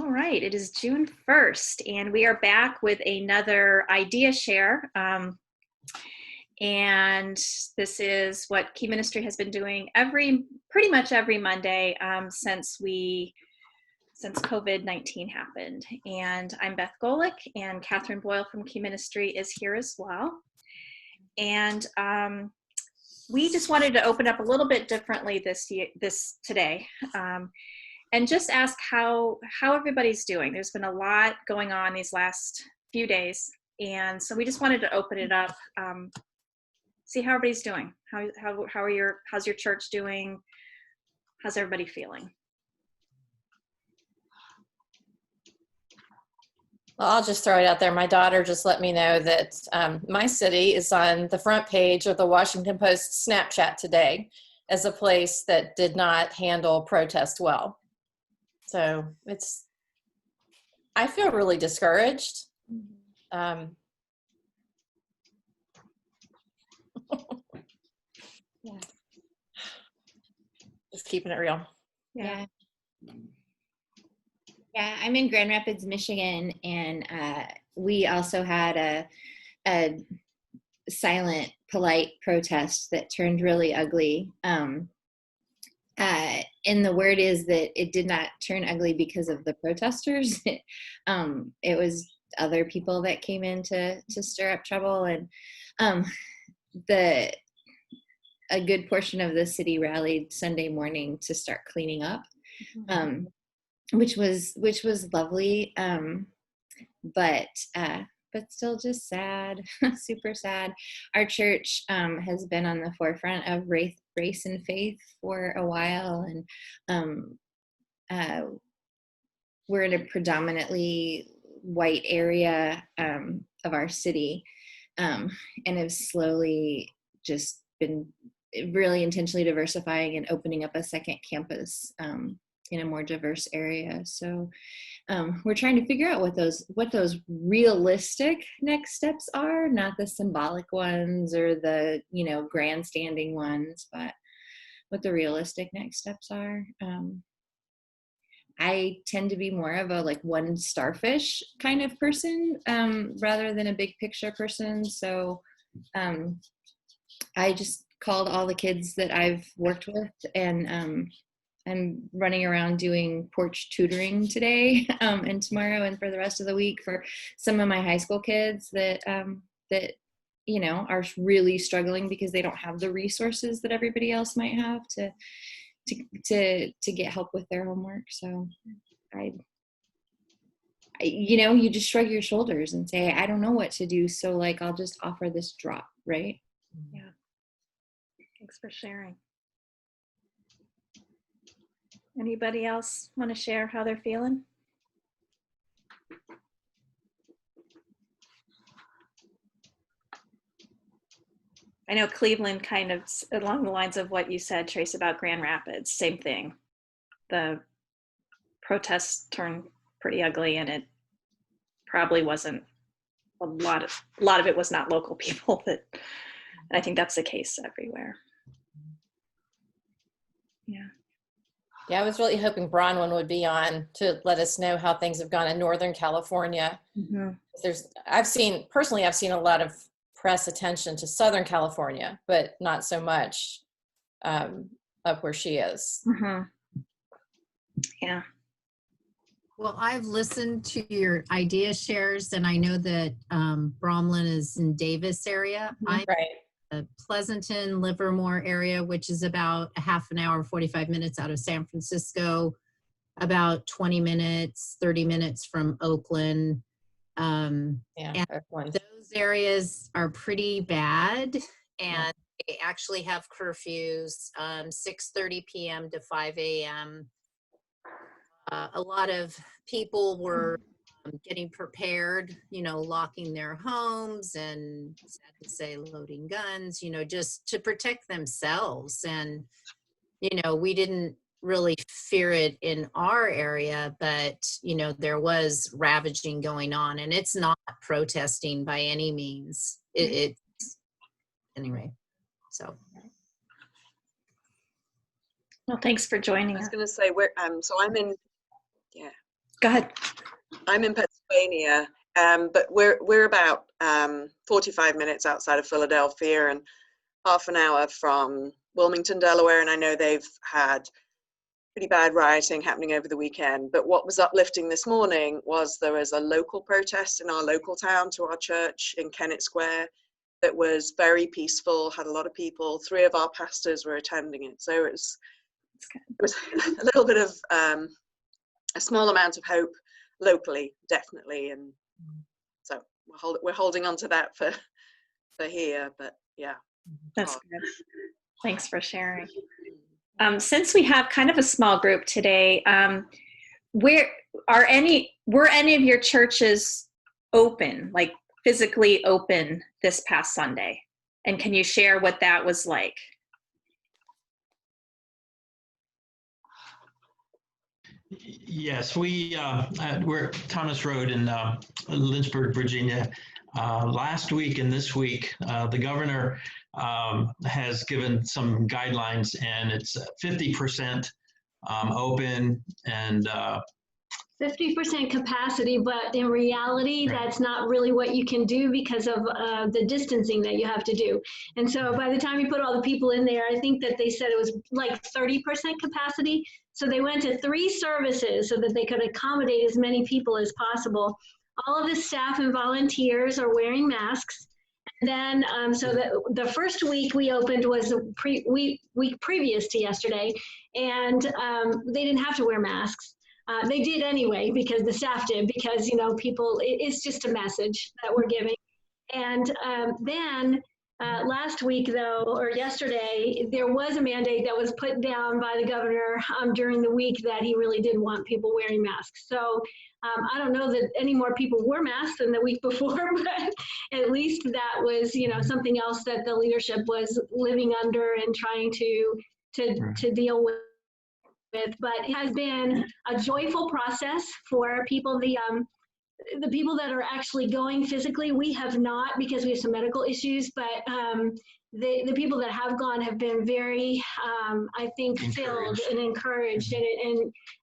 All right, it is June 1st, and we are back with another idea share. And this is what Key Ministry has been doing pretty much every Monday since COVID-19 happened. And I'm Beth Golick, and Catherine Boyle from Key Ministry is here as well. And we just wanted to open up a little bit differently today. And just ask how everybody's doing. There's been a lot going on these last few days, and so we just wanted to open it up, see how everybody's doing. How's your church doing? How's everybody feeling? Well, I'll just throw it out there. My daughter just let me know that my city is on the front page of the Washington Post Snapchat today as a place that did not handle protest well. So I feel really discouraged. Yeah. Just keeping it real. Yeah. Yeah, I'm in Grand Rapids, Michigan, and we also had a silent, polite protest that turned really ugly. And the word is that it did not turn ugly because of the protesters. It was other people that came in to stir up trouble, and a good portion of the city rallied Sunday morning to start cleaning up, which was lovely, but still just sad, super sad. Our church has been on the forefront of race and faith for a while, and we're in a predominantly white area of our city, and have slowly just been really intentionally diversifying and opening up a second campus in a more diverse area. So we're trying to figure out what those realistic next steps are, not the symbolic ones or the grandstanding ones, but what the realistic next steps are. I tend to be more of a one starfish kind of person rather than a big picture person. So I just called all the kids that I've worked with, and I'm running around doing porch tutoring today and tomorrow and for the rest of the week for some of my high school kids that are really struggling because they don't have the resources that everybody else might have to get help with their homework. So you just shrug your shoulders and say, I don't know what to do, so I'll just offer this drop, right? Yeah. Thanks for sharing. Anybody else want to share how they're feeling? I know Cleveland, kind of along the lines of what you said, Trace, about Grand Rapids, same thing. The protests turned pretty ugly, and it probably wasn't a lot of it was not local people, and I think that's the case everywhere. Yeah, I was really hoping Bronwyn would be on to let us know how things have gone in Northern California. Mm-hmm. I've seen a lot of press attention to Southern California, but not so much up where she is. Mm-hmm. Yeah. Well, I've listened to your idea shares, and I know that Bromlin is in Davis area. I'm right. The Pleasanton, Livermore area, which is about a half an hour, 45 minutes out of San Francisco, about 20 minutes, 30 minutes from Oakland. And those areas are pretty bad, and they actually have curfews, 6:30 p.m. to 5 a.m. A lot of people were getting prepared, locking their homes and, sad to say, loading guns, just to protect themselves. And, we didn't really fear it in our area, but, there was ravaging going on, and it's not protesting by any means. It's anyway, so. Well, thanks for joining us. I was going to say, so I'm in, Go ahead. I'm in Pennsylvania, but we're about 45 minutes outside of Philadelphia and half an hour from Wilmington, Delaware. And I know they've had pretty bad rioting happening over the weekend. But what was uplifting this morning was there was a local protest in our local town to our church in Kennett Square that was very peaceful, had a lot of people. 3 of our pastors were attending it. So it was a little bit of a small amount of hope locally, definitely. And so we're holding on to that for here, but yeah. That's good. Thanks for sharing. Since we have kind of a small group today, were any of your churches open, like physically open this past Sunday? And can you share what that was like? Yes, we're at Thomas Road in Lynchburg, Virginia. Last week and this week, the governor has given some guidelines, and it's 50% open and 50% capacity, but in reality, that's not really what you can do because of the distancing that you have to do. And so by the time you put all the people in there, I think that they said it was like 30% capacity. So they went to 3 services so that they could accommodate as many people as possible. All of the staff and volunteers are wearing masks. And then, so the first week we opened was the week previous to yesterday, and they didn't have to wear masks. They did anyway because the staff did, because, you know, people, it's just a message that we're giving. And then last week, though, or yesterday, there was a mandate that was put down by the governor during the week that he really did want people wearing masks. So I don't know that any more people wore masks than the week before, but at least that was, you know, something else that the leadership was living under and trying to deal with. But it has been a joyful process for people. The people that are actually going physically, we have not, because we have some medical issues, but the people that have gone have been very, I think, filled and encouraged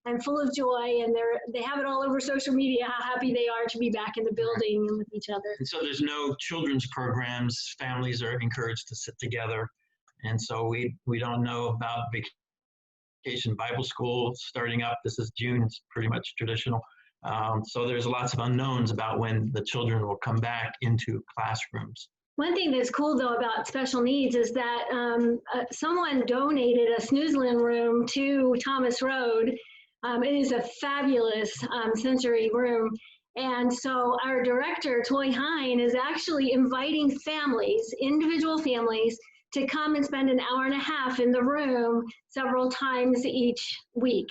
and full of joy, and they have it all over social media how happy they are to be back in the building and with each other. And so there's no children's programs. Families are encouraged to sit together. And so we don't know about vacation Bible school starting up. This is June. It's pretty much traditional. So there's lots of unknowns about when the children will come back into classrooms. One thing that's cool, though, about special needs is that someone donated a snoozlin room to Thomas Road. It is a fabulous sensory room. And so our director, Toy Hine, is actually inviting families, individual families, to come and spend an hour and a half in the room several times each week.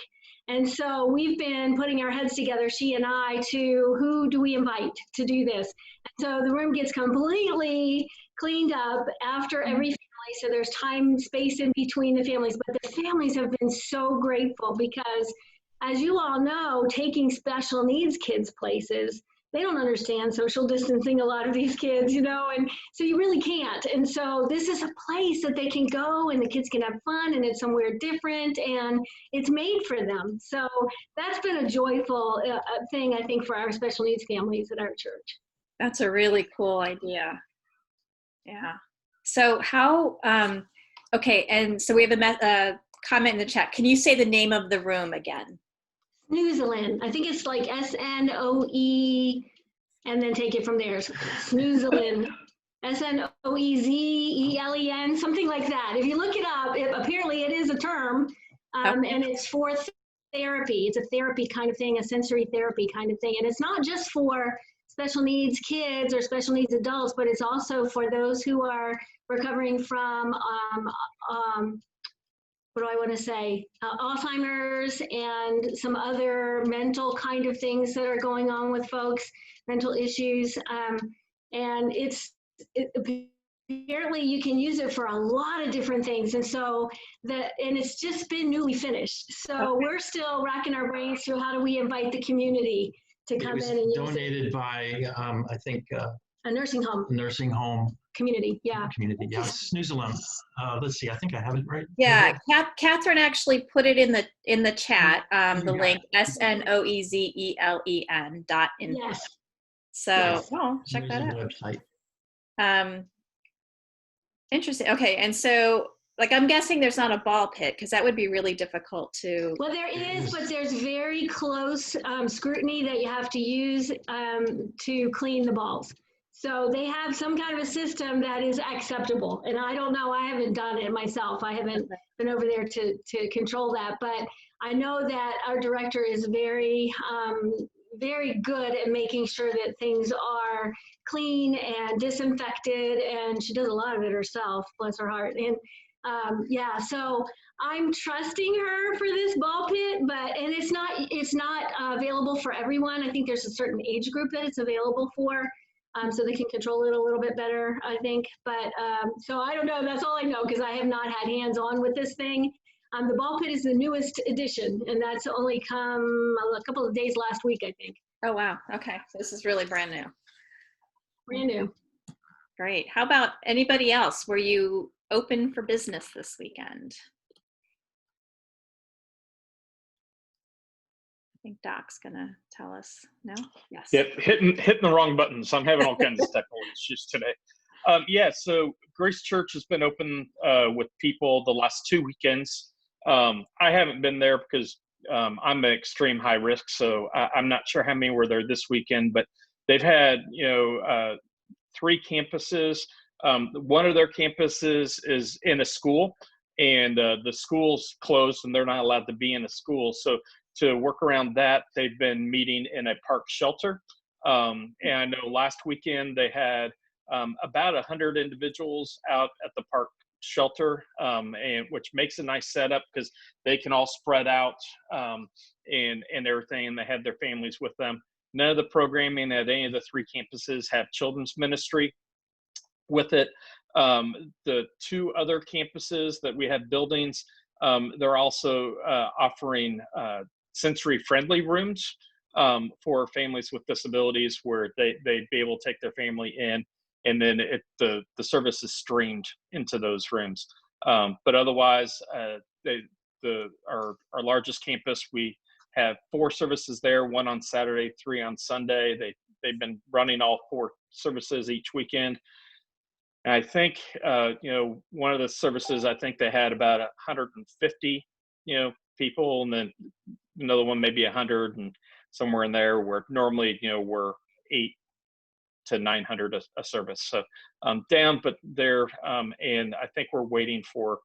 And so we've been putting our heads together, she and I, to who do we invite to do this. And so the room gets completely cleaned up after every family. So there's time, space in between the families. But the families have been so grateful because, as you all know, taking special needs kids places, they don't understand social distancing, a lot of these kids, you know, and so you really can't. And so this is a place that they can go and the kids can have fun, and it's somewhere different and it's made for them. So that's been a joyful thing, I think, for our special needs families at our church. That's a really cool idea. Yeah. So how, okay, and so we have a comment in the chat. Can you say the name of the room again? Snoozlin. I think it's like SNOE, and then take it from there. Snoozlin. SNOEZELEN, something like that. If you look it up, apparently it is a term, and it's for therapy. It's a therapy kind of thing, a sensory therapy kind of thing. And it's not just for special needs kids or special needs adults, but it's also for those who are recovering from what do I want to say, Alzheimer's and some other mental kind of things that are going on with folks, mental issues. And apparently you can use it for a lot of different things. And so and it's just been newly finished. So we're still racking our brains through how do we invite the community to come in and use it. Donated by, I think, a nursing home community. Yeah. community. Yeah, Snooze Alone. Let's see, I think I have it right. Yeah, Catherine actually put it in the chat, the link, SNOEZELEN.info. Yes. So, Yes. check that There's out. the website. Interesting. Okay, and so, like, I'm guessing there's not a ball pit because that would be really difficult to. Well, there is, but there's very close scrutiny that you have to use to clean the balls. So they have some kind of a system that is acceptable. And I don't know, I haven't done it myself. I haven't been over there to control that. But I know that our director is very, very good at making sure that things are clean and disinfected. And she does a lot of it herself, bless her heart. And yeah, so I'm trusting her for this ball pit, and it's not available for everyone. I think there's a certain age group that it's available for, so they can control it a little bit better, I think. But so I don't know. That's all I know because I have not had hands-on with this thing. The ball pit is the newest addition, and that's only come a couple of days last week, I think. Oh wow. Okay, so this is really brand new. Brand new. Great. How about anybody else? Were you open for business this weekend? I think Doc's gonna tell us. No? Yes. Yep, hitting the wrong buttons. I'm having all kinds of technical issues today. Yeah, so Grace Church has been open with people the last 2 weekends. I haven't been there because I'm at extreme high risk, so I'm not sure how many were there this weekend, but they've had, 3 campuses. One of their campuses is in a school, and the school's closed and they're not allowed to be in a school. So to work around that, they've been meeting in a park shelter. And I know last weekend they had about 100 individuals out at the park shelter, and which makes a nice setup because they can all spread out and everything, and they had their families with them. None of the programming at any of the 3 campuses have children's ministry with it. The 2 other campuses that we have buildings, they're also offering sensory-friendly rooms for families with disabilities where they'd be able to take their family in, and then the service is streamed into those rooms. But otherwise, our largest campus, we have 4 services there, 1 on Saturday, 3 on Sunday. They've been running all 4 services each weekend. And I think, one of the services, I think they had about 150, people, and then another one maybe 100, and somewhere in there where normally, we're 800 to 900 a service. So down, but there, and I think we're waiting for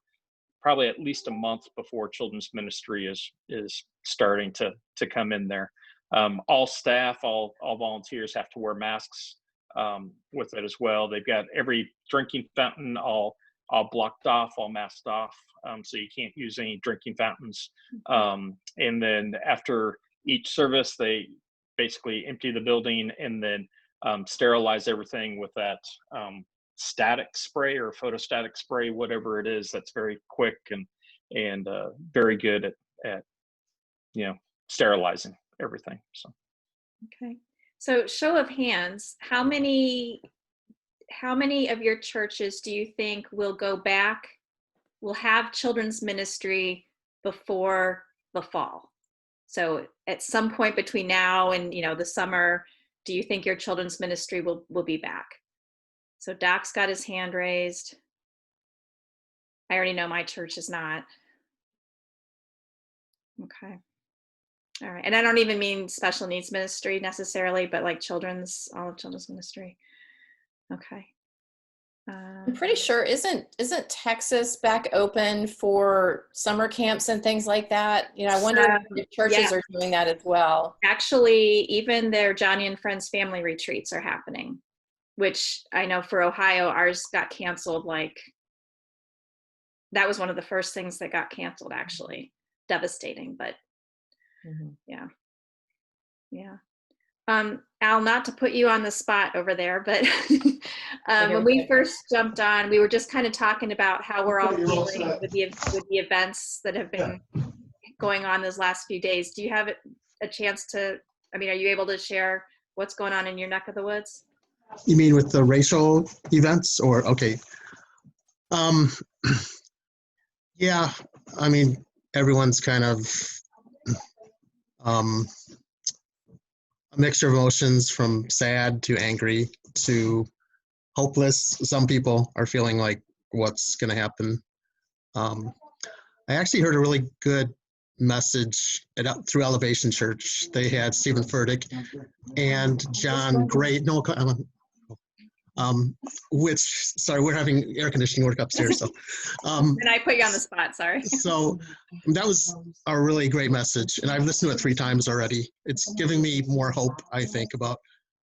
probably at least a month before children's ministry is starting to come in there. All staff, all volunteers have to wear masks with it as well. They've got every drinking fountain all blocked off, all masked off, so you can't use any drinking fountains. And then after each service, they basically empty the building and then sterilize everything with that static spray or photostatic spray, whatever it is. That's very quick and very good at sterilizing everything. So. Okay. So show of hands, how many of your churches do you think will have children's ministry before the fall? So at some point between now and the summer, do you think your children's ministry will be back? So Doc's got his hand raised. I already know my church is not. Okay. All right. And I don't even mean special needs ministry necessarily, but like all of children's ministry. Okay. I'm pretty sure isn't Texas back open for summer camps and things like that? I wonder if churches are doing that as well. Actually, even their Johnny and Friends family retreats are happening, which I know for Ohio, ours got canceled. That was one of the first things that got canceled, actually. Devastating, but yeah. Al, not to put you on the spot over there, but when we first jumped on, we were just kind of talking about how we're all feeling with the events that have been going on those last few days. Do you have a chance to, are you able to share what's going on in your neck of the woods? You mean with the racial events or, okay. Um, yeah, I mean, everyone's kind of a mixture of emotions from sad to angry to hopeless. Some people are feeling like what's going to happen. I actually heard a really good message through Elevation Church. They had Stephen Furtick and John Gray. No, which, sorry, we're having air conditioning work upstairs. So, And I put you on the spot, sorry. so that was a really great message. And I've listened to it 3 times already. It's giving me more hope, I think, about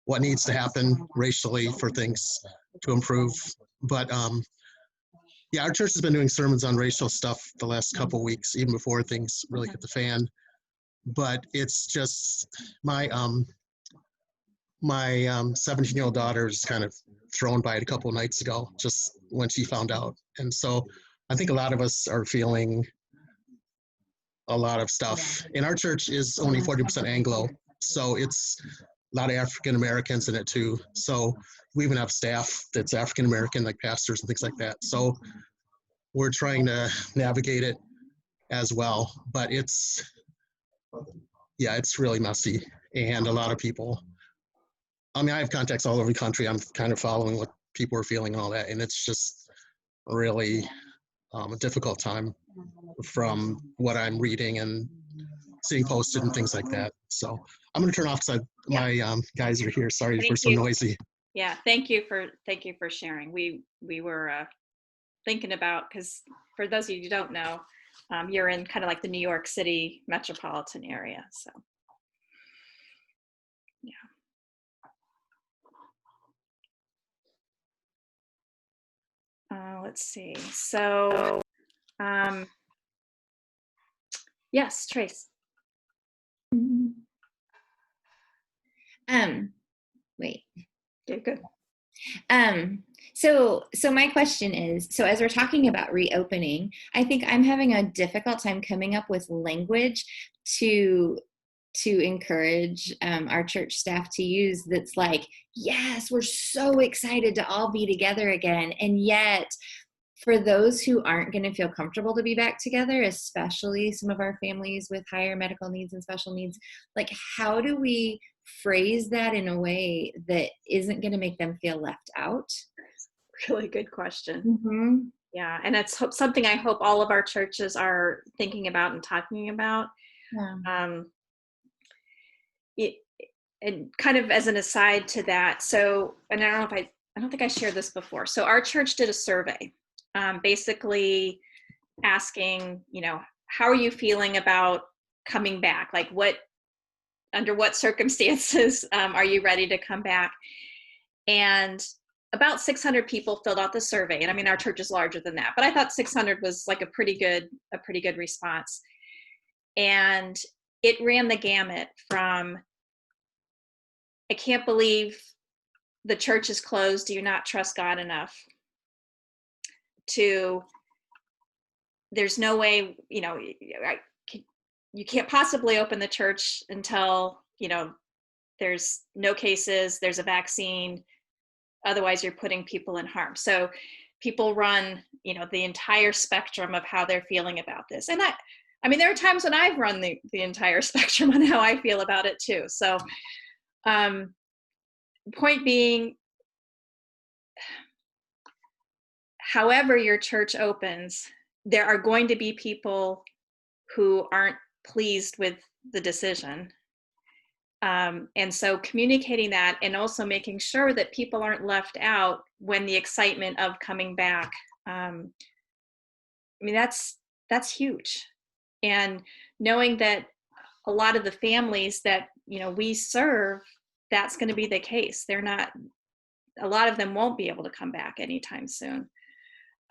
what needs to happen racially for things to improve. But yeah, our church has been doing sermons on racial stuff the last couple weeks, even before things really hit the fan. But it's just my 17-year-old daughter is kind of thrown by it a couple of nights ago, just when she found out. And so I think a lot of us are feeling a lot of stuff. And our church is only 40% Anglo, so it's a lot of African Americans in it too. So we even have staff that's African American, like pastors and things like that. So we're trying to navigate it as well. But it's, yeah, it's really messy. And a lot of people, I mean, I have contacts all over the country. I'm kind of following what people are feeling and all that. And it's just really a difficult time from what I'm reading and seeing posted and things like that. So I'm going to turn off because my guys are here. Sorry Thank for so you. noisy. Yeah, thank you for sharing. We were thinking about, because for those of you who don't know, you're in kind of like the New York City metropolitan area. So yeah. Let's see. So yes, Trace. Wait. Okay, good. So my question is, so as we're talking about reopening, I think I'm having a difficult time coming up with language to encourage our church staff to use that's like, yes, we're so excited to all be together again. And yet, for those who aren't going to feel comfortable to be back together, especially some of our families with higher medical needs and special needs, like, how do we phrase that in a way that isn't going to make them feel left out? Really good question. Mm-hmm. Yeah, and it's something I hope all of our churches are thinking about and talking about. Yeah. And kind of as an aside to that, so, and I don't think I shared this before. So our church did a survey, basically asking, how are you feeling about coming back? Like under what circumstances are you ready to come back? And about 600 people filled out the survey. And I mean, our church is larger than that, but I thought 600 was like a pretty good response. And it ran the gamut from, I can't believe the church is closed, do you not trust God enough, to there's no way, you can't possibly open the church until, there's no cases, there's a vaccine, otherwise you're putting people in harm. So people run, the entire spectrum of how they're feeling about this. And I mean, there are times when I've run the entire spectrum on how I feel about it too. So point being, however your church opens, there are going to be people who aren't pleased with the decision. And so communicating that, and also making sure that people aren't left out when the excitement of coming back. I mean, that's huge. And knowing that a lot of the families that, we serve, that's going to be the case. A lot of them won't be able to come back anytime soon.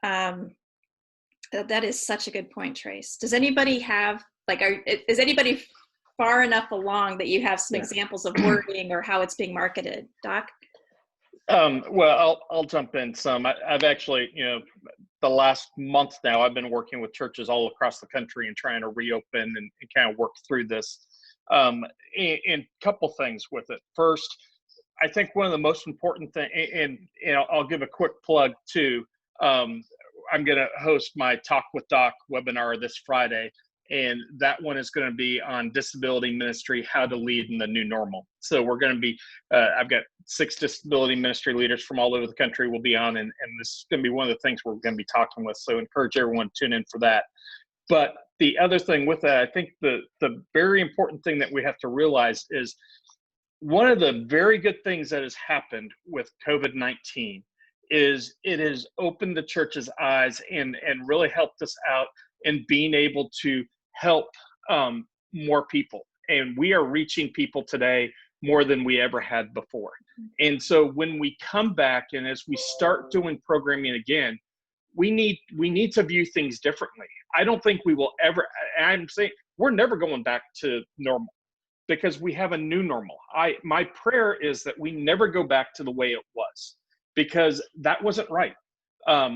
That is such a good point, Trace. Does anybody have, is anybody far enough along that you have some examples of wording or how it's being marketed? Doc? Well, I'll jump in some. I've actually, the last month now, I've been working with churches all across the country and trying to reopen and kind of work through this. And a couple things with it. First, I think one of the most important thing, and I'll give a quick plug too. I'm going to host my Talk with Doc webinar this Friday, and that one is going to be on disability ministry, how to lead in the new normal. So we're going to be, I've got 6 disability ministry leaders from all over the country will be on, and this is going to be one of the things we're going to be talking with. So encourage everyone to tune in for that. But the other thing with that, I think the very important thing that we have to realize is one of the very good things that has happened with COVID-19 is it has opened the church's eyes and really helped us out in being able to help more people. And we are reaching people today more than we ever had before. And so when we come back and as we start doing programming again, we need to view things differently. I don't think we will ever, I'm saying we're never going back to normal because we have a new normal. My prayer is that we never go back to the way it was, because that wasn't right.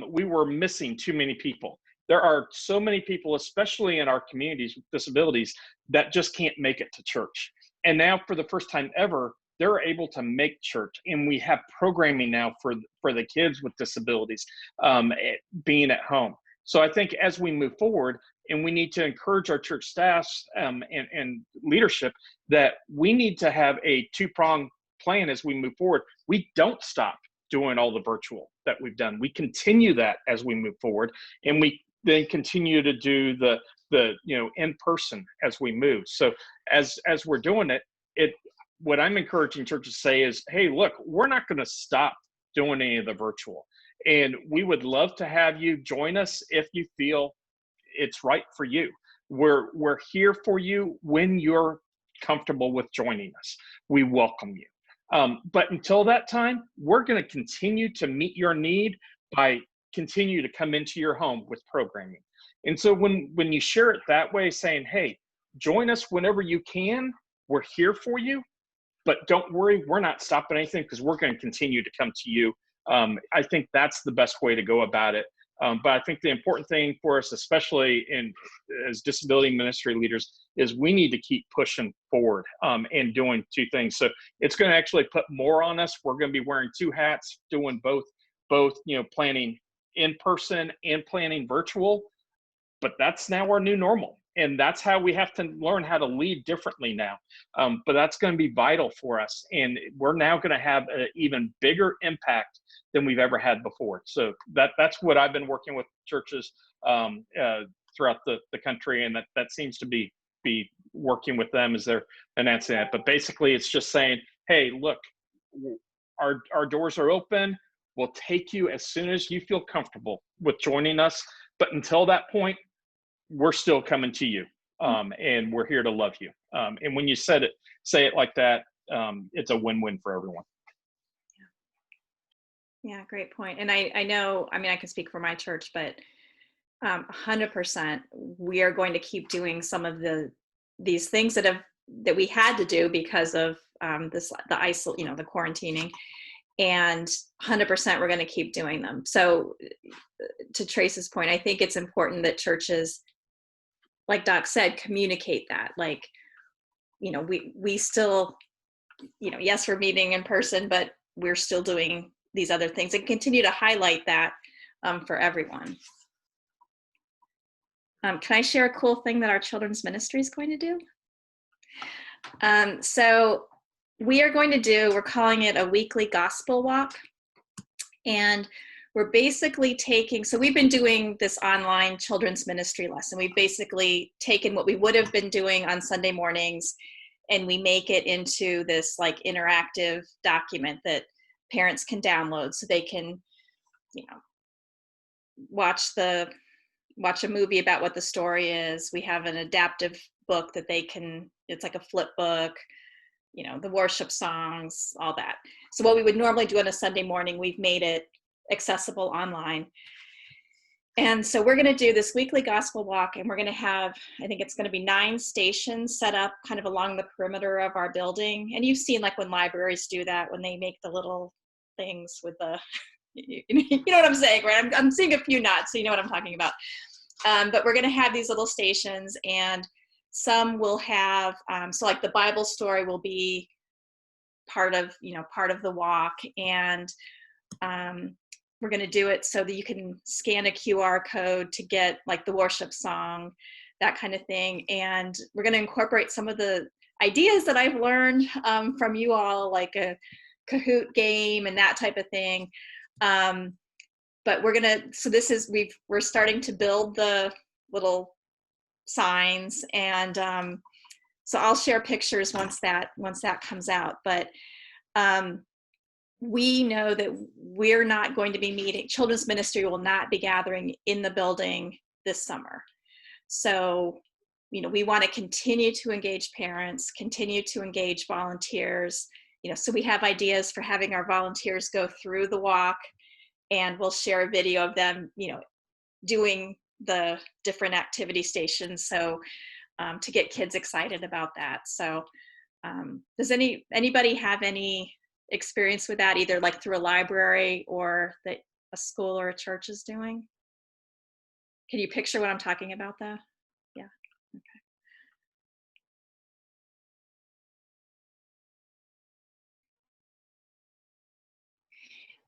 We were missing too many people. There are so many people, especially in our communities with disabilities, that just can't make it to church. And now for the first time ever, they're able to make church. And we have programming now for the kids with disabilities being at home. So I think as we move forward, and we need to encourage our church staffs and leadership that we need to have a 2-pronged plan as we move forward. We don't stop doing all the virtual that we've done. We continue that as we move forward, and we then continue to do the in person as we move. So as we're doing it, what I'm encouraging churches to say is, hey, look, we're not going to stop doing any of the virtual, and we would love to have you join us if you feel it's right for you. We're here for you when you're comfortable with joining us. We welcome you. But until that time, we're going to continue to meet your need by continue to come into your home with programming. And so when you share it that way, saying, hey, join us whenever you can, we're here for you, but don't worry, we're not stopping anything because we're going to continue to come to you. I think that's the best way to go about it. But I think the important thing for us, especially as disability ministry leaders, is we need to keep pushing forward and doing 2 things. So it's going to actually put more on us. We're going to be wearing 2 hats, doing both, planning in person and planning virtual. But that's now our new normal. And that's how we have to learn how to lead differently now. But that's going to be vital for us. And we're now going to have an even bigger impact than we've ever had before. So that's what I've been working with churches throughout the country. And that seems to be working with them as they're announcing that. But basically, it's just saying, hey, look, our doors are open. We'll take you as soon as you feel comfortable with joining us. But until that point, we're still coming to you, and we're here to love you. And when you say it like that, it's a win-win for everyone. Yeah, great point. And I know, I can speak for my church, but 100%, we are going to keep doing some of these things that we had to do because of the quarantining, and 100% we're going to keep doing them. So to Trace's point, I think it's important that churches, like Doc said, communicate that. Like, we still, yes, we're meeting in person, but we're still doing these other things, and continue to highlight that for everyone. Can I share a cool thing that our children's ministry is going to do? So we're calling it a weekly gospel walk. And we're basically so we've been doing this online children's ministry lesson. We've basically taken what we would have been doing on Sunday mornings, and we make it into this like interactive document that parents can download so they can, watch a movie about what the story is. We have an adaptive book that it's like a flip book, the worship songs, all that. So what we would normally do on a Sunday morning, we've made it accessible online. And so we're going to do this weekly gospel walk, and we're going to have, I think it's going to be 9 stations set up kind of along the perimeter of our building. And you've seen like when libraries do that, when they make the little things with the, you know what I'm saying, right? I'm seeing a few knots, so you know what I'm talking about. But we're going to have these little stations, and some will have, so like the Bible story will be part of the walk. And we're going to do it so that you can scan a QR code to get like the worship song, that kind of thing. And we're going to incorporate some of the ideas that I've learned from you all, like a Kahoot game and that type of thing. But we're starting to build the little signs, and so I'll share pictures once that comes out. But we know that we're not going to be meeting, children's ministry will not be gathering in the building this summer. So, we want to continue to engage parents, continue to engage volunteers, so we have ideas for having our volunteers go through the walk, and we'll share a video of them, doing the different activity stations. So to get kids excited about that. So does anybody have any experience with that, either like through a library or that a school or a church is doing? Can you picture what I'm talking about though? Yeah. Okay.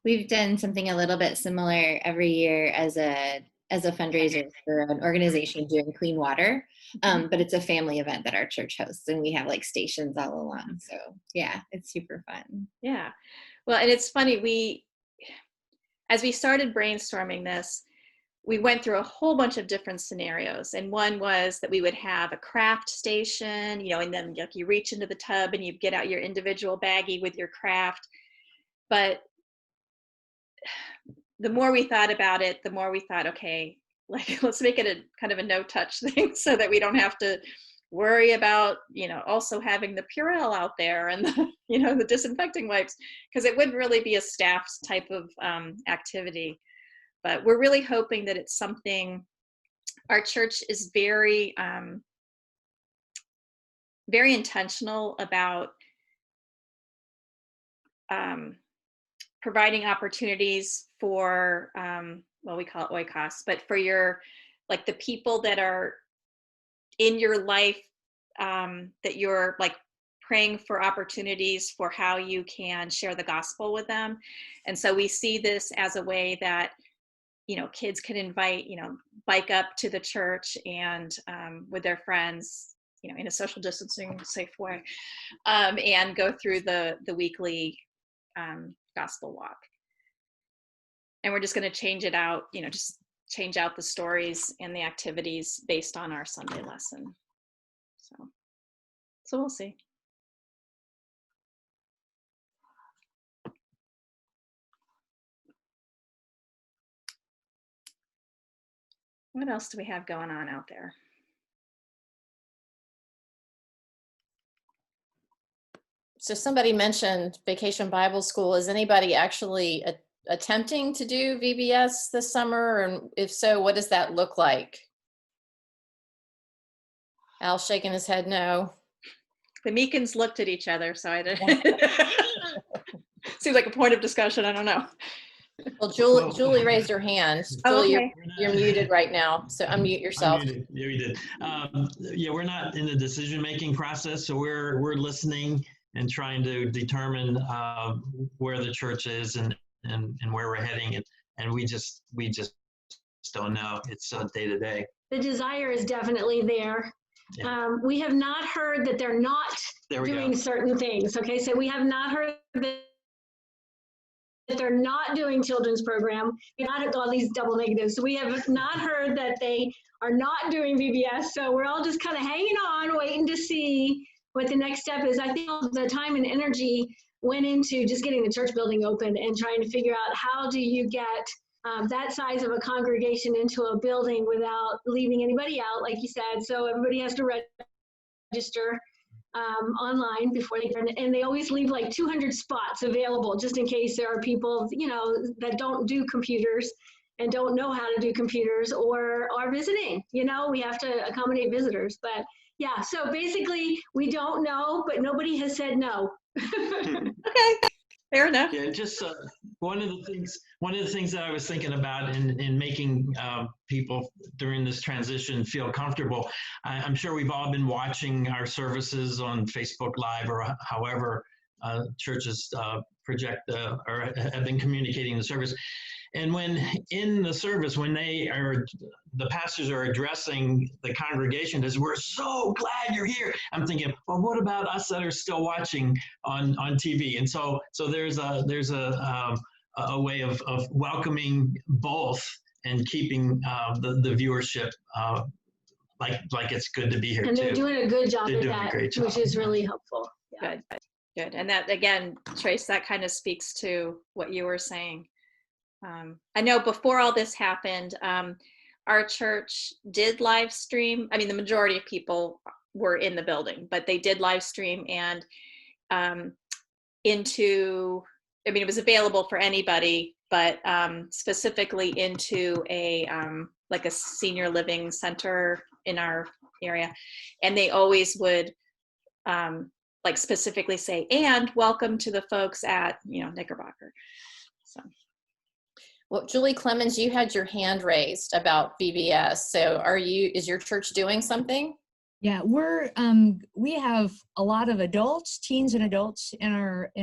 We've done something a little bit similar every year as a fundraiser for an organization doing clean water. But it's a family event that our church hosts, and we have like stations all along. So yeah, it's super fun. Yeah. Well, and it's funny, as we started brainstorming this, we went through a whole bunch of different scenarios. And one was that we would have a craft station, and then you reach into the tub and you get out your individual baggie with your craft. But the more we thought about it, the more we thought, okay, like let's make it a kind of a no-touch thing so that we don't have to worry about, also having the Purell out there and the, the disinfecting wipes, because it wouldn't really be a staff type of activity. But we're really hoping that it's something. Our church is very, very intentional about providing opportunities for, we call it oikos, but for the people that are in your life, that you're like praying for opportunities for how you can share the gospel with them. And so we see this as a way that, kids can invite, bike up to the church and with their friends, in a social distancing safe way, and go through the weekly gospel walk. And we're just going to change it out, just change out the stories and the activities based on our Sunday lesson. So we'll see. What else do we have going on out there? So somebody mentioned Vacation Bible School. Is anybody actually attempting to do VBS this summer? And if so, what does that look like? Al's shaking his head no. The Meekins looked at each other, so I didn't. Seems like a point of discussion. I don't know. Well, Julie raised her hand. Julie, okay. you're muted right now, so unmute yourself. Yeah, we did. Yeah, we're not in the decision-making process, so we're listening and trying to determine where the church is and where we're heading, and we just don't know. It's day to day. The desire is definitely there. Yeah. We have not heard that they're not doing certain things. Okay, so we have not heard that they're not doing children's program. We've not had all these double negatives. So we have not heard that they are not doing VBS. So we're all just kind of hanging on, waiting to see what the next step is. I think the time and energy went into just getting the church building open and trying to figure out how do you get that size of a congregation into a building without leaving anybody out, like you said. So everybody has to register online before they turn, and they always leave like 200 spots available just in case there are people, that don't do computers and don't know how to do computers or are visiting. We have to accommodate visitors. But yeah, so basically we don't know, but nobody has said no. Okay, fair enough. Yeah, just one of the things that I was thinking about in making people during this transition feel comfortable. I'm sure we've all been watching our services on Facebook Live or however churches project or have been communicating the service. And when in the service, when the pastors are addressing the congregation as, we're so glad you're here, I'm thinking, well, what about us that are still watching on TV? And so there's a way of welcoming both and keeping the viewership like it's good to be here. And they're too. doing a good job They're at doing a that, great job. which is really helpful. Yeah. Good. And that, again, Trace, that kind of speaks to what you were saying. I know before all this happened, our church did live stream. I mean, the majority of people were in the building, but they did live stream and it was available for anybody, but specifically into a like a senior living center in our area. And they always would like specifically say, and welcome to the folks at, Knickerbocker. So. Well, Julie Clemens, you had your hand raised about VBS. So is your church doing something? Yeah, we have a lot of adults, teens and adults in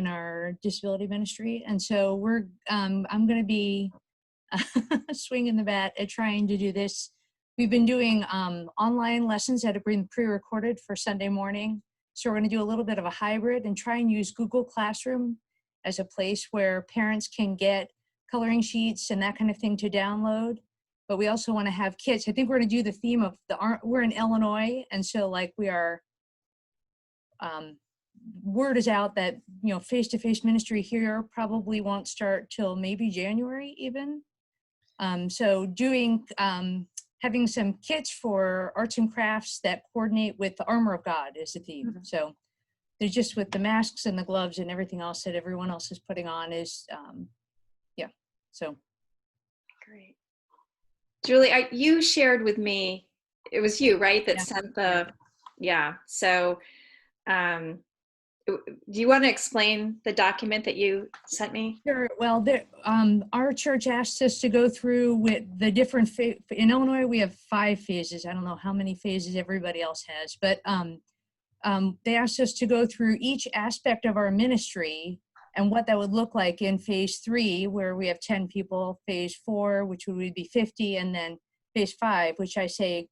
our disability ministry. And so I'm going to be swinging the bat at trying to do this. We've been doing online lessons that have been pre-recorded for Sunday morning. So we're going to do a little bit of a hybrid and try and use Google Classroom as a place where parents can get coloring sheets and that kind of thing to download. But we also want to have kids. I think we're going to do the theme of we're in Illinois. And so we are, word is out that, face-to-face ministry here probably won't start till maybe January even. So doing, having some kits for arts and crafts that coordinate with the armor of God is the theme. Mm-hmm. So there's just with the masks and the gloves and everything else that everyone else is putting on is, so. Great. Julie, you shared with me, it was you, right, that sent the, So do you want to explain the document that you sent me? Sure. Well, our church asked us to go through with the different, in Illinois, we have 5 phases. I don't know how many phases everybody else has, but they asked us to go through each aspect of our ministry and what that would look like in phase 3, where we have 10 people, phase 4, which would be 50, and then phase 5, which I think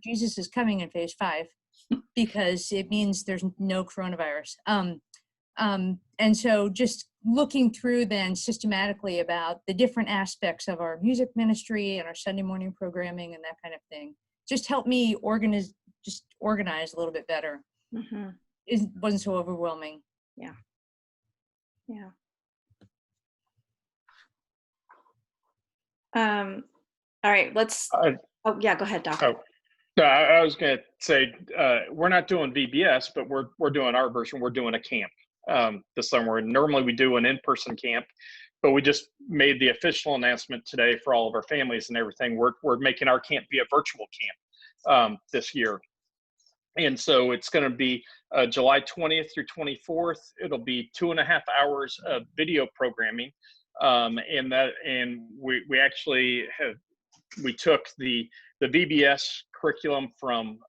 Jesus is coming in phase 5 because it means there's no coronavirus. And so just looking through then systematically about the different aspects of our music ministry and our Sunday morning programming and that kind of thing, just helped me organize a little bit better. Mm-hmm. It wasn't so overwhelming. Yeah. All right, let's, go ahead, Doc. No, I was going to say, we're not doing VBS, but we're doing our version. We're doing a camp this summer. Normally we do an in-person camp, but we just made the official announcement today for all of our families and everything. We're making our camp be a virtual camp this year. And so it's going to be July 20th through 24th. It'll be 2.5 hours of video programming. And we actually we took the VBS curriculum from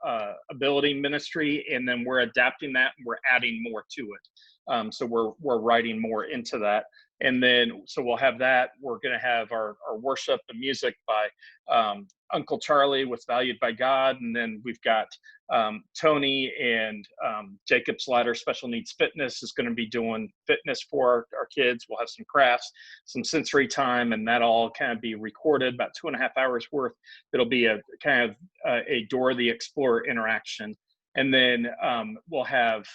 Ability Ministry, and then we're adapting that and we're adding more to it. So we're writing more into that. And then, so we'll have that. We're going to have our worship and music by Uncle Charlie with Valued by God. And then we've got Tony and Jacob's Ladder Special Needs Fitness is going to be doing fitness for our kids. We'll have some crafts, some sensory time, and that'll all kind of be recorded, about 2.5 hours worth. It'll be a kind of a Dora the Explorer interaction. And then we'll have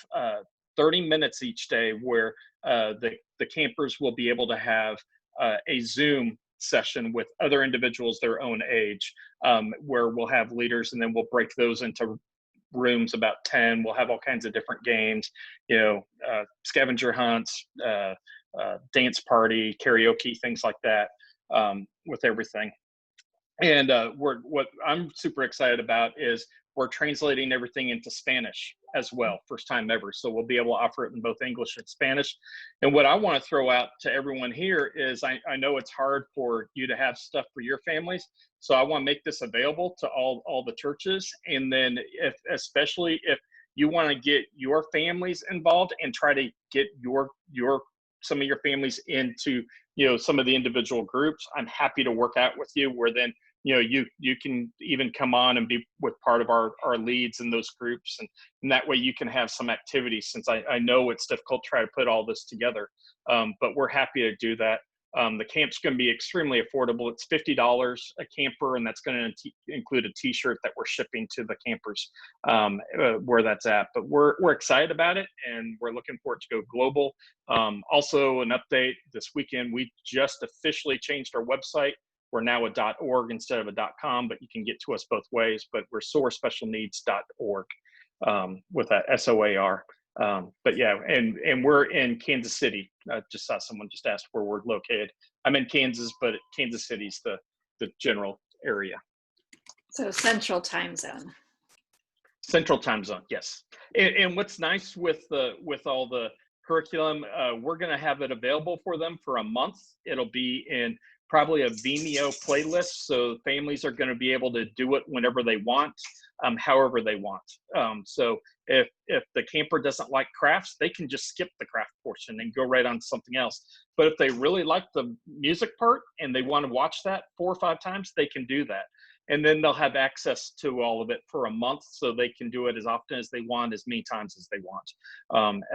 30 minutes each day where the campers will be able to have a Zoom session with other individuals their own age, where we'll have leaders, and then we'll break those into rooms about 10. We'll have all kinds of different games, scavenger hunts, dance party, karaoke, things like that, with everything. And what I'm super excited about is we're translating everything into Spanish as well, first time ever. So we'll be able to offer it in both English and Spanish. And what I want to throw out to everyone here is I know it's hard for you to have stuff for your families. So I want to make this available to all the churches. And then especially if you want to get your families involved and try to get some of your families into, some of the individual groups, I'm happy to work out with you, where then, you can even come on and be with part of our leads in those groups. And that way you can have some activity, since I know it's difficult to try to put all this together. But we're happy to do that. The camp's going to be extremely affordable. It's $50 a camper, and that's going to include a t-shirt that we're shipping to the campers where that's at. But we're excited about it, and we're looking for it to go global. Also, an update this weekend, we just officially changed our website. We're now a .org instead of a .com, but you can get to us both ways. But we're soarspecialneeds.org with that SOAR. But yeah, and we're in Kansas City. Just saw someone just asked where we're located. I'm in Kansas, but Kansas City's the general area. So Central Time Zone. Central Time Zone, yes. And what's nice with all the curriculum, we're going to have it available for them for a month. It'll be in probably a Vimeo playlist, so families are going to be able to do it whenever they want, however they want. So if the camper doesn't like crafts, they can just skip the craft portion and go right on to something else. But if they really like the music part and they want to watch that 4 or 5 times, they can do that. And then they'll have access to all of it for a month, so they can do it as often as they want, as many times as they want,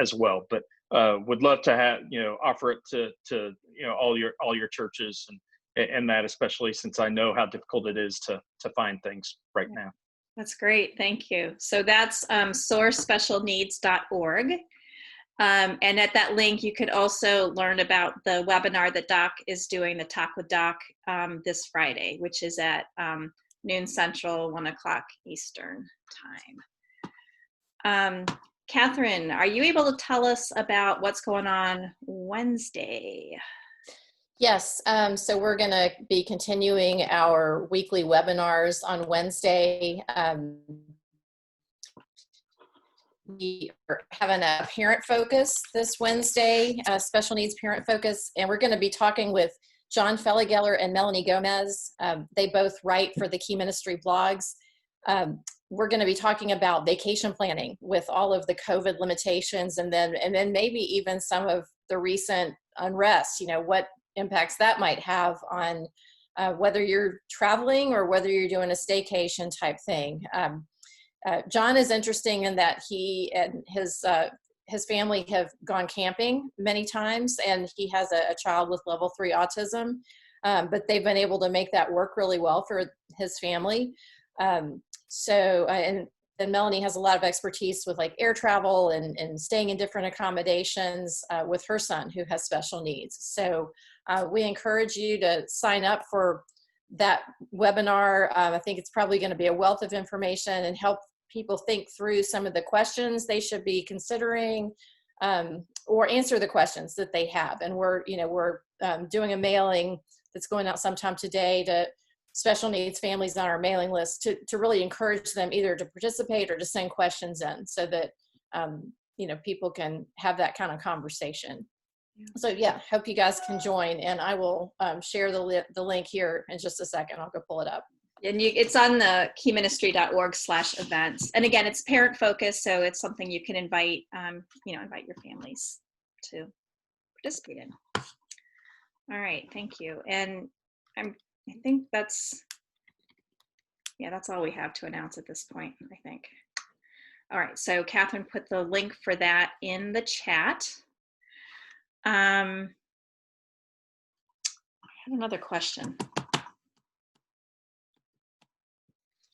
as well. But would love to have, offer it to all your churches, and that, especially since I know how difficult it is to find things right now. That's great. Thank you. So that's soarspecialneeds.org. And at that link, you could also learn about the webinar that Doc is doing, the Talk with Doc, this Friday, which is at noon Central, 1 o'clock Eastern time. Catherine, are you able to tell us about what's going on Wednesday? Yes, so we're going to be continuing our weekly webinars on Wednesday. We are having a parent focus this Wednesday, special needs parent focus, and we're going to be talking with John Felligeller and Melanie Gomez. They both write for the Key Ministry blogs. We're going to be talking about vacation planning with all of the COVID limitations, and then maybe even some of the recent unrest, what impacts that might have on whether you're traveling or whether you're doing a staycation type thing. John is interesting in that he and his family have gone camping many times, and he has a child with level 3 autism, but they've been able to make that work really well for his family. And Melanie has a lot of expertise with like air travel and staying in different accommodations with her son who has special needs. So we encourage you to sign up for that webinar. I think it's probably going to be a wealth of information and help people think through some of the questions they should be considering, or answer the questions that they have. And we're doing a mailing that's going out sometime today to special needs families on our mailing list to really encourage them either to participate or to send questions in, so that people can have that kind of conversation. So yeah, hope you guys can join, and I will share the link here in just a second. I'll go pull it up. And it's on the keyministry.org/events. And again, it's parent focused, so it's something you can invite your families to participate in. All right, thank you. And I think that's all we have to announce at this point, I think. All right, so Catherine put the link for that in the chat. I have another question.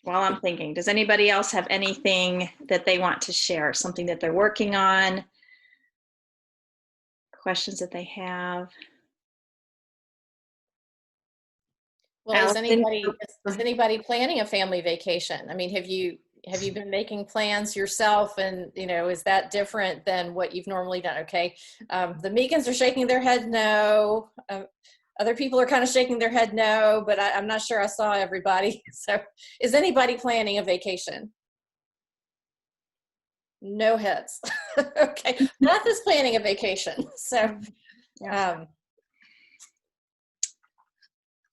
While I'm thinking, does anybody else have anything that they want to share? Something that they're working on? Questions that they have? Well, is anybody planning a family vacation? I mean, have you been making plans yourself, and is that different than what you've normally done? Okay, the Meekins are shaking their head no. Other people are kind of shaking their head no, but I'm not sure I saw everybody. So is anybody planning a vacation? No heads. Okay, Beth is planning a vacation. So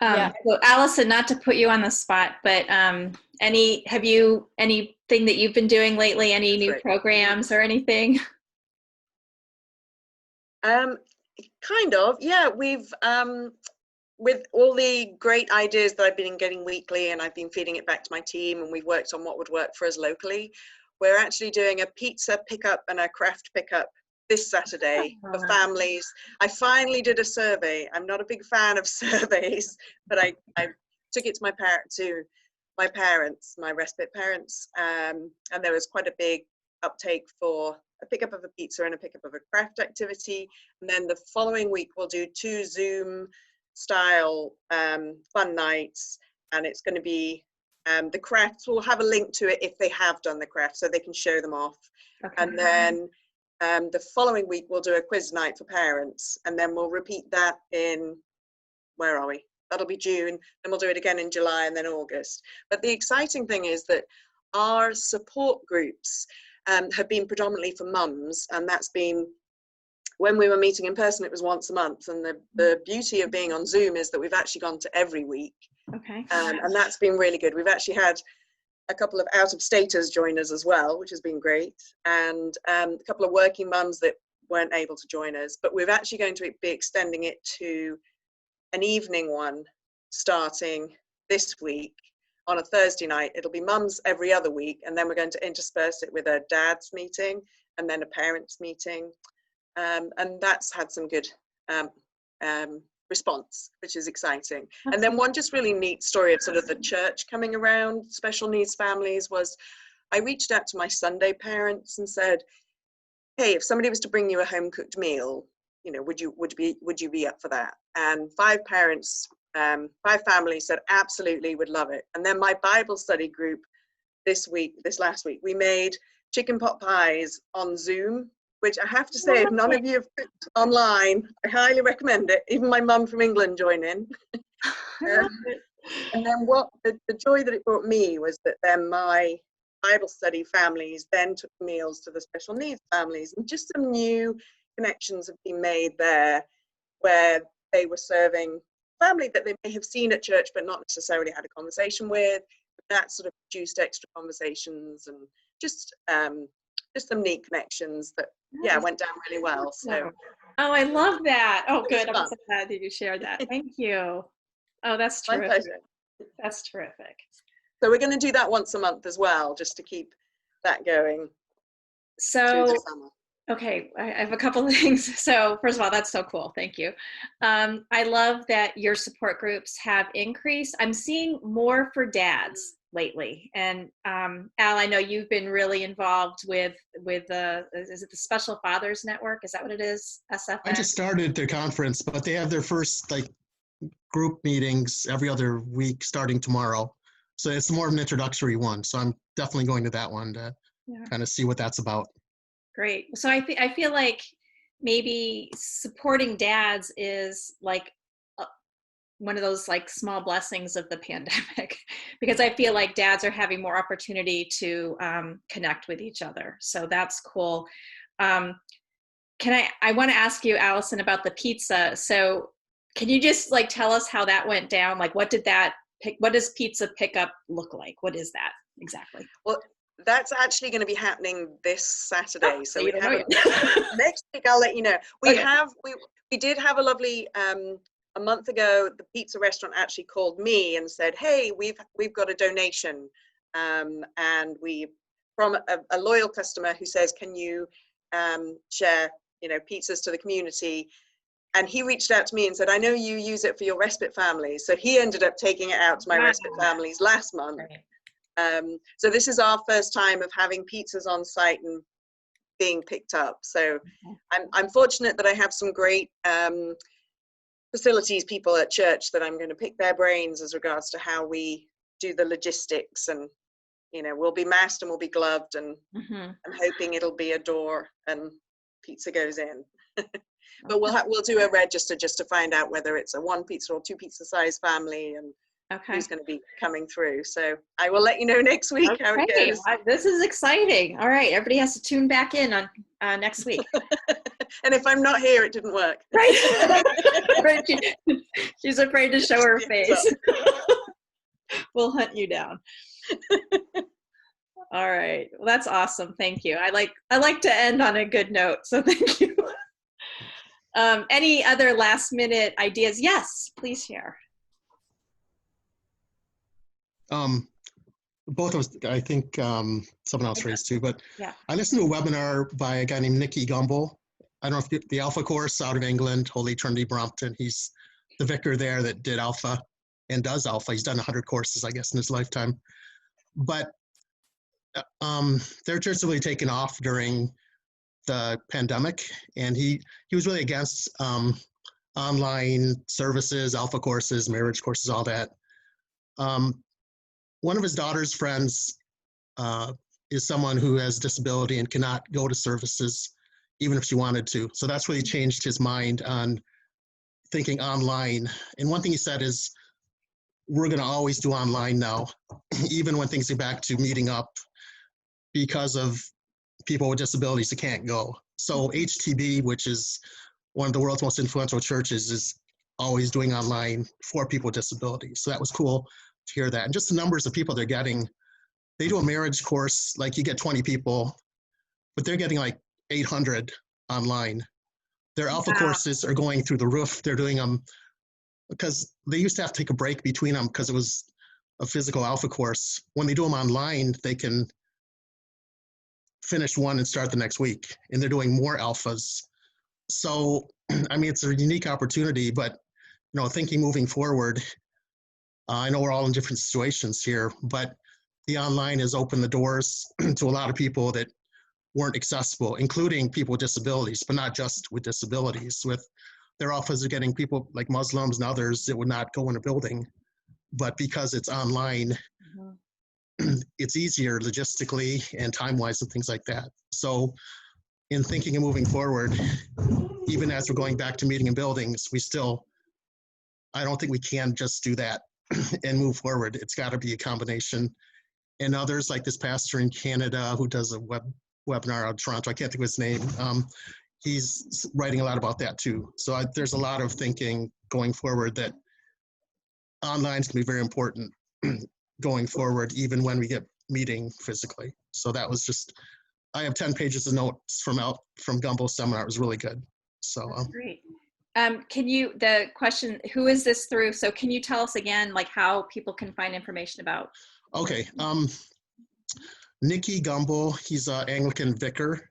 Yeah. So Allison, not to put you on the spot, but have you anything that you've been doing lately? Any new programs or anything? Kind of, yeah. We've with all the great ideas that I've been getting weekly, and I've been feeding it back to my team, and we've worked on what would work for us locally. We're actually doing a pizza pickup and a craft pickup this Saturday for families. I finally did a survey. I'm not a big fan of surveys, but I took it to my parents, my respite parents, and there was quite a big uptake for a pickup of a pizza and a pickup of a craft activity. And then the following week we'll do 2 Zoom style fun nights, and it's going to be the crafts. We'll have a link to it if they have done the craft, so they can show them off. Okay. And then the following week we'll do a quiz night for parents, and then we'll repeat that in, where are we? That'll be June, and we'll do it again in July and then August. But the exciting thing is that our support groups have been predominantly for mums, and that's been, when we were meeting in person, it was once a month. And the beauty of being on Zoom is that we've actually gone to every week. Okay. And that's been really good. We've actually had a couple of out-of-staters join us as well, which has been great. And a couple of working mums that weren't able to join us. But we're actually going to be extending it to an evening one starting this week on a Thursday night. It'll be mums every other week. And then we're going to intersperse it with a dad's meeting and then a parents meeting. And that's had some good response, which is exciting. And then one just really neat story of sort of the church coming around special needs families was, I reached out to my Sunday parents and said, hey, if somebody was to bring you a home cooked meal, you know, would you be up for that? And 5 parents, 5 families said absolutely, would love it. And then my Bible study group this last week, we made chicken pot pies on Zoom, which I have to say, if none of you have cooked online, I highly recommend it. Even my mum from England joined in. And then what the joy that it brought me was that then my Bible study families then took meals to the special needs families, and just some new connections have been made there, where they were serving family that they may have seen at church but not necessarily had a conversation with. That sort of produced extra conversations and just some neat connections that went down really well. So I love that. Oh, good. I'm fun. so glad that you shared that. Thank you. Oh, that's My terrific. pleasure. That's terrific. So we're going to do that once a month as well, just to keep that going. So, okay, I have a couple of things. So first of all, that's so cool. Thank you. I love that your support groups have increased. I'm seeing more for dads lately. And Al, I know you've been really involved with is it the Special Fathers Network? Is that what it is? SFN? I just started the conference, but they have their first group meetings every other week starting tomorrow. So it's more of an introductory one. So I'm definitely going to that one to kind of see what that's about. Great. So I feel like maybe supporting dads is like one of those like small blessings of the pandemic, because I feel like dads are having more opportunity to connect with each other. So that's cool. I want to ask you, Allison, about the pizza. So can you just like tell us how that went down? Like what does pizza pickup look like? What is that exactly? Well, that's actually going to be happening this Saturday. Oh, so we have next week. I'll let you know. We did have a lovely. A month ago, the pizza restaurant actually called me and said, "Hey, we've got a donation, and we from a loyal customer who says, can you share, pizzas to the community?" And he reached out to me and said, "I know you use it for your respite families." So he ended up taking it out to my respite families last month. So this is our first time of having pizzas on site and being picked up. So I'm fortunate that I have some great facilities people at church that I'm going to pick their brains as regards to how we do the logistics, and we'll be masked and we'll be gloved, and I'm hoping it'll be a door and pizza goes in. But we'll do a register just to find out whether it's a 1 pizza or 2 pizza size family and who's going to be coming through. So I will let you know next week how it goes. This is exciting. All right, everybody has to tune back in on next week. And if I'm not here, it didn't work. Right. She's afraid to show her Hands up. face. We'll hunt you down. All right. Well, that's awesome. Thank you. I like to end on a good note, so thank you. Any other last minute ideas? Yes, please share. Both of us, I think someone else raised too, but Yeah. I listened to a webinar by a guy named Nicky Gumbel. I don't know if the Alpha course out of England, Holy Trinity Brompton. He's the vicar there that did Alpha and does Alpha. He's done 100 courses, I guess, in his lifetime. But their church really taken off during the pandemic, and he was really against online services, Alpha courses, marriage courses, all that. One of his daughter's friends is someone who has disability and cannot go to services even if she wanted to. So that's really changed his mind on thinking online. And one thing he said is, we're going to always do online now, even when things get back to meeting up, because of people with disabilities that can't go. So HTB, which is one of the world's most influential churches, is always doing online for people with disabilities. So that was cool to hear that. And just the numbers of people they're getting. They do a marriage course, like you get 20 people, but they're getting like 800 online. Their Alpha courses are going through the roof. They're doing them because they used to have to take a break between them because it was a physical Alpha course. When they do them online, they can finish one and start the next week, and they're doing more Alphas. So, I mean, it's a unique opportunity, but, you know, thinking moving forward, I know we're all in different situations here, but the online has opened the doors to a lot of people that weren't accessible, including people with disabilities, but not just with disabilities. With their Alphas are getting people like Muslims and others that would not go in a building, but because it's online, it's easier logistically and time-wise and things like that. So in thinking and moving forward, even as we're going back to meeting in buildings, I don't think we can just do that and move forward. It's got to be a combination. And others, like this pastor in Canada who does a webinar out of Toronto, I can't think of his name, he's writing a lot about that too. So there's a lot of thinking going forward that online is going to be very important going forward, even when we get meeting physically. So that was just, I have 10 pages of notes from Gumbel's seminar. It was really good. So great. The question, who is this through? So can you tell us again, like how people can find information about? Okay. Nicky Gumbel, he's an Anglican vicar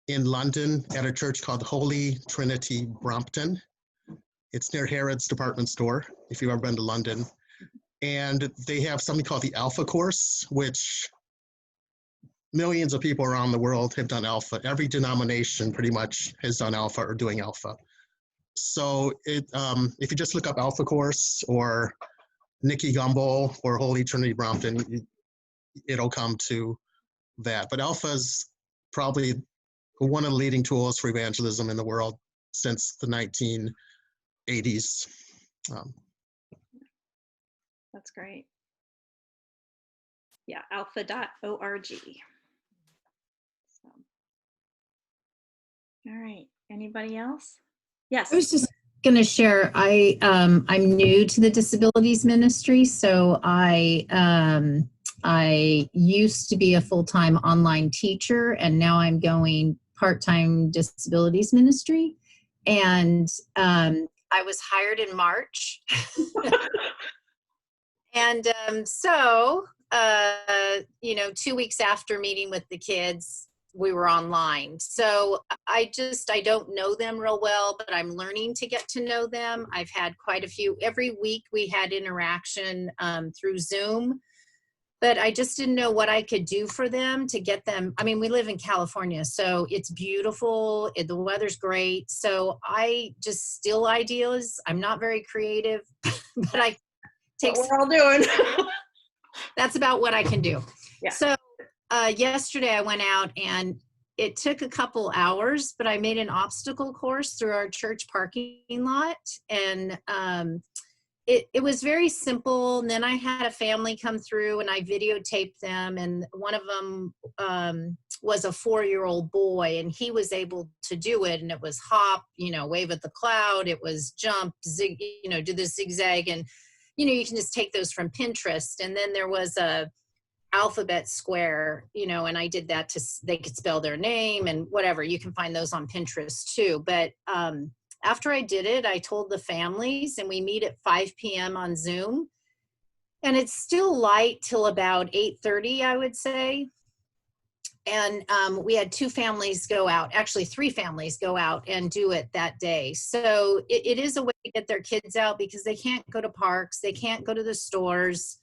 in London at a church called Holy Trinity Brompton. It's near Harrods department store, if you've ever been to London. And they have something called the Alpha course, which millions of people around the world have done Alpha. Every denomination pretty much has done Alpha or doing Alpha. So if you just look up Alpha course or Nicky Gumbel or Holy Trinity Brompton, it'll come to that. But Alpha is probably one of the leading tools for evangelism in the world since the 1980s. That's great. Yeah, alpha.org. So. All right. Anybody else? Yes. I was just going to share. I'm new to the disabilities ministry, so I used to be a full-time online teacher, and now I'm going part-time disabilities ministry. And I was hired in March. And so, 2 weeks after meeting with the kids, we were online. So I don't know them real well, but I'm learning to get to know them. I've had quite a few. Every week we had interaction through Zoom, but I just didn't know what I could do for them to get them. I mean, we live in California, so it's beautiful. The weather's great. So I just steal ideas. I'm not very creative, but I take. What we're all doing. That's about what I can do. Yeah. So yesterday I went out and it took a couple hours, but I made an obstacle course through our church parking lot. And it was very simple. And then I had a family come through and I videotaped them. And one of them was a 4-year-old boy, and he was able to do it. And it was hop, wave at the cloud. It was jump, zig, do the zigzag. And, you can just take those from Pinterest. And then there was a alphabet square, and I did that they could spell their name and whatever. You can find those on Pinterest too. But after I did it, I told the families, and we meet at 5 p.m. on Zoom. And it's still light till about 8:30, I would say. And we had 2 families go out, actually 3 families go out and do it that day. So it is a way to get their kids out, because they can't go to parks, they can't go to the stores.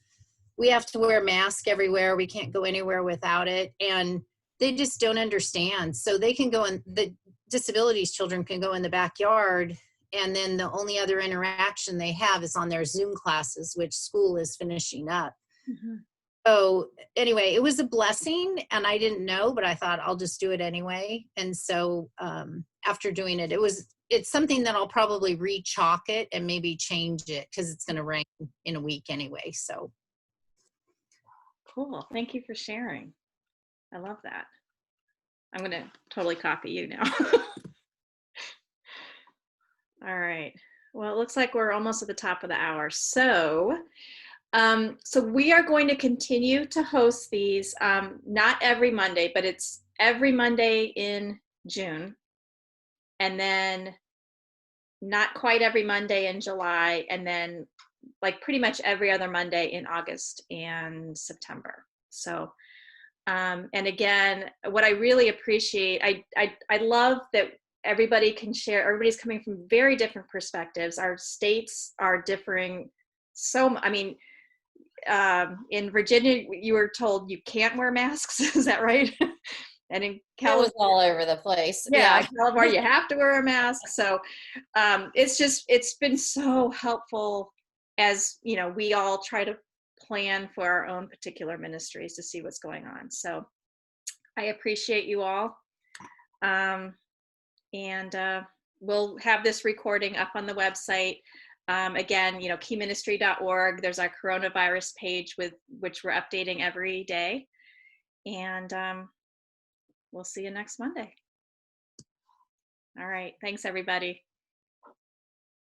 We have to wear a mask everywhere. We can't go anywhere without it. And they just don't understand. So they can go in, the disabilities children can go in the backyard, and then the only other interaction they have is on their Zoom classes, which school is finishing up. Mm-hmm. So anyway, it was a blessing, and I didn't know, but I thought I'll just do it anyway. And so after doing it, it's something that I'll probably re-chalk it and maybe change it, because it's going to rain in a week anyway. So Cool. Thank you for sharing. I love that. I'm going to totally copy you now. All right. Well, it looks like we're almost at the top of the hour. So we are going to continue to host these, not every Monday, but it's every Monday in June, and then not quite every Monday in July, and then like pretty much every other Monday in August and September. So, and again, what I really appreciate, I love that everybody can share, everybody's coming from very different perspectives. Our states are differing so, I mean, in Virginia, you were told you can't wear masks. Is that right? And in California, It was all over the place. yeah, in California, you have to wear a mask. So it's been so helpful as, we all try to plan for our own particular ministries to see what's going on. So I appreciate you all. And we'll have this recording up on the website. Again, keyministry.org. There's our coronavirus page which we're updating every day. And we'll see you next Monday. All right. Thanks, everybody.